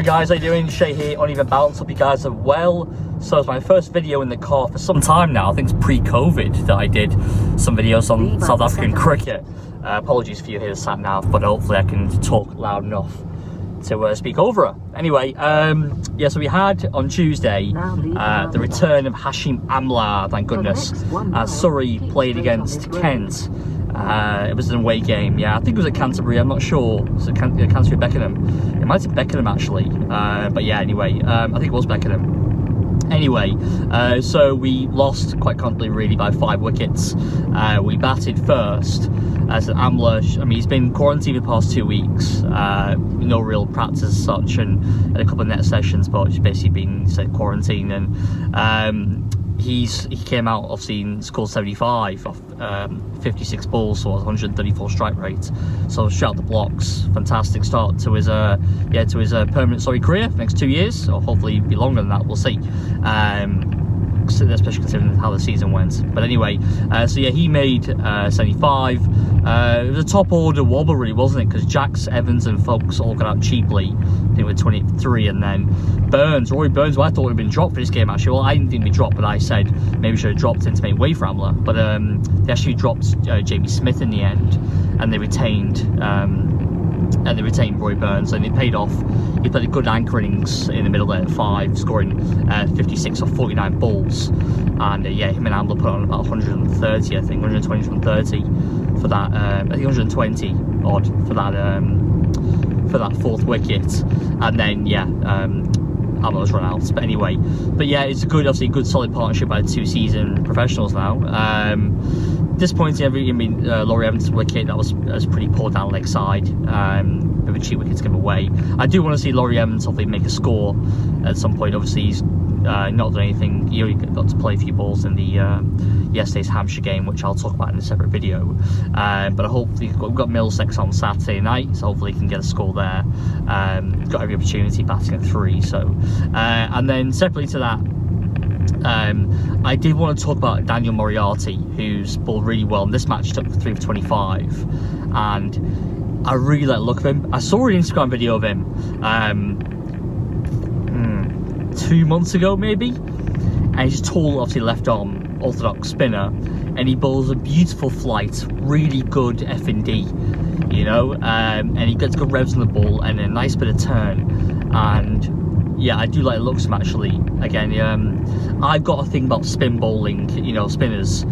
Hi guys, how you doing? Shay here, Uneven Balance. Hope you guys are well. So it's my first video in the car for some time now. I think it's pre-COVID that I did some videos on South African cricket. Apologies for you here sat nav, but hopefully I can talk loud enough to speak over her. Anyway, yeah, so we had on Tuesday the return of Hashim Amla, thank goodness, as Surrey played against Kent. It was an away game, yeah, I think it was at Canterbury, I'm not sure. It was at Canterbury, Beckenham. It might have been Beckenham actually, but yeah, anyway, I think it was Beckenham. Anyway, so we lost quite comfortably really by 5 wickets. We batted first as Amla. I mean, he's been quarantined for the past 2 weeks, no real practice as such, and a couple of net sessions, but he's basically been quarantined. And he came out obviously and scored 75 off 56 balls, so 134 strike rate. So shout the blocks, fantastic start to his permanent career for the next 2 years, or hopefully be longer than that. We'll see. Especially considering how the season went. But anyway, so yeah, he made 75. It was a top order wobble really, wasn't it? Because Jacks, Evans and Folks all got out cheaply. I think with 23, and then Rory Burns, well, I thought would have been dropped for this game actually. Well, I didn't think he'd be dropped, but I said maybe should have dropped him to make way for Amla. But they actually dropped Jamie Smith in the end, and they retained Rory Burns, and it paid off. He played a good anchor innings in the middle there at 5, scoring 56 off 49 balls, and yeah, him and Amla put on about 130, I think 120, 130 for that. I think 120 odd for that 4th wicket, and then yeah, Amla was run out. But anyway, yeah, it's obviously a good solid partnership by the 2 seasoned professionals now. Disappointing, I mean, Laurie Evans' wicket, that was pretty poor down leg side, with a cheap wicket to give away. I do want to see Laurie Evans hopefully make a score at some point. Obviously he's not done anything. He only got to play a few balls in the yesterday's Hampshire game, which I'll talk about in a separate video, but hopefully we've got Middlesex on Saturday night, so hopefully he can get a score there. Got every opportunity batting at 3, so and then separately to that, I did want to talk about Daniel Moriarty, who's bowled really well, and this match took 3 for 25, and I really like the look of him. I saw an Instagram video of him 2 months ago maybe, and he's tall, obviously left arm orthodox spinner, and he bowls a beautiful flight, really good F&D, you know, and he gets good revs on the ball and a nice bit of turn, and yeah, I do like the looks of him actually. Again, I've got a thing about spin bowling, you know, spinners,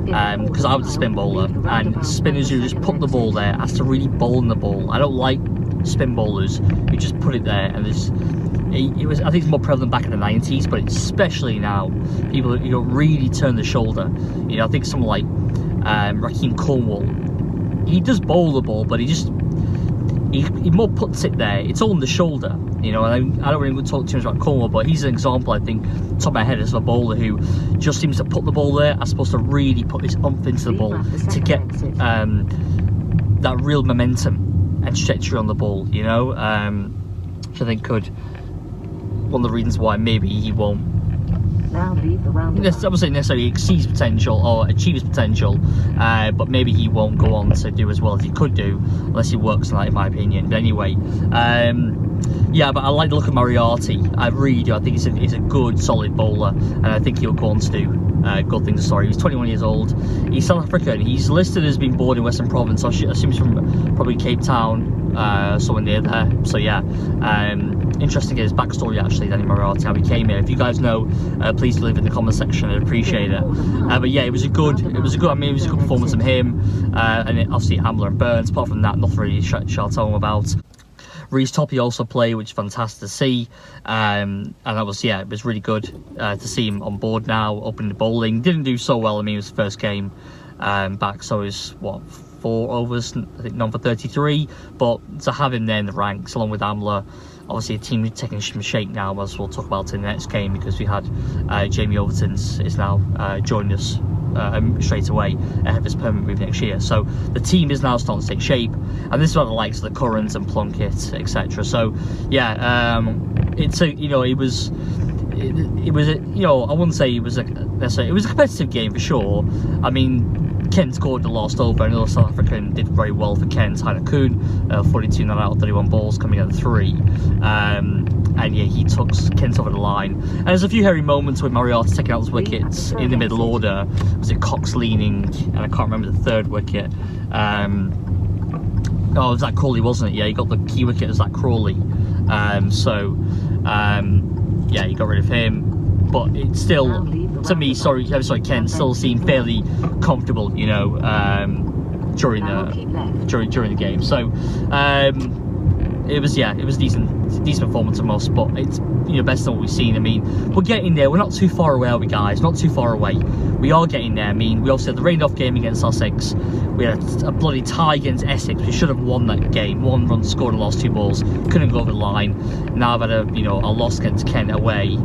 because I was a spin bowler, and spinners who just put the ball there has to really bowl in the ball. I don't like spin bowlers who just put it there, and it was, I think it's more prevalent back in the 90s, but especially now, people who don't really turn the shoulder. You know, I think someone like Raheem Cornwall, he does bowl the ball, but he more puts it there. It's all in the shoulder, you know. And I don't really talk too much about Cornwall, but he's an example, I think, top of my head, as a bowler who just seems to put the ball there as opposed to really put his oomph into the ball to get that real momentum and trajectory on the ball, you know, which I think could, one of the reasons why maybe he won't, I would say necessarily exceeds potential or achieves potential, but maybe he won't go on to do as well as he could do unless he works on that, in my opinion. But anyway, yeah, but I like the look of Moriarty. I really do. I think he's a good, solid bowler, and I think he'll go on to do good things. Sorry, he's 21 years old. He's South African. He's listed as being born in Western Province. So I assume he's from probably Cape Town, somewhere near there. So yeah, interesting his backstory actually, Danny Moriarty, how he came here. If you guys know, please leave in the comment section. I'd appreciate it. But yeah, it was a good performance from him, and obviously Amla and Burns. Apart from that, nothing really shall tell him about. Reece Toppy also played, which is fantastic to see, and that was, yeah, it was really good to see him on board now, opening the bowling. Didn't do so well, I mean, it was the first game back, so it was, what, 4 overs, I think, none for 33, but to have him there in the ranks, along with Amla, obviously a team taking some shake now, as we'll talk about in the next game, because we had Jamie Overton is now joining us straight away ahead of his permanent move next year. So the team is now starting to take shape, and this is what the likes of the Currans and Plunkett, etc. So yeah, it's a, you know, it was a, you know, I wouldn't say it was a competitive game for sure. I mean, Kent scored the last over. Another South African did very well for Kent, Tyler Kuhn, 42 not out of 31 balls, coming at 3. And yeah, he took Kent over the line. And there's a few hairy moments with Moriarty taking out his wickets in the middle order. Was it Cox leaning? And I can't remember the third wicket. Oh, it was Zach Crawley, wasn't it? Yeah, he got the key wicket as Zach Crawley. Yeah, he got rid of him. But it's still, to me, Kent still seemed fairly comfortable, you know, during the game. So it was decent performance from us, but it's, you know, best than what we've seen. I mean, we're getting there. We're not too far away, are we, guys? Not too far away. We are getting there. I mean, we also had the rained-off game against Sussex. We had a bloody tie against Essex. We should have won that game. 1 run scored and lost 2 balls. Couldn't go over the line. Now I've had a loss against Kent away.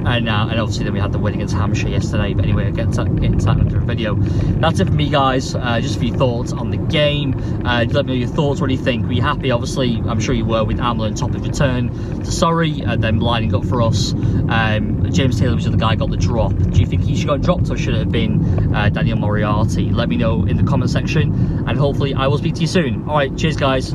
And obviously then we had the win against Hampshire yesterday. But anyway, I'll get to that in a video. That's it for me, guys. Just a few thoughts on the game. Let me know your thoughts. What do you think? Were you happy? Obviously, I'm sure you were, with Amler and Topping's return to Surrey, them lining up for us. James Taylor was the guy who got the drop. Do you think he should have got dropped, or should it have been Daniel Moriarty? Let me know in the comment section, and hopefully I will speak to you soon. All right, cheers, guys.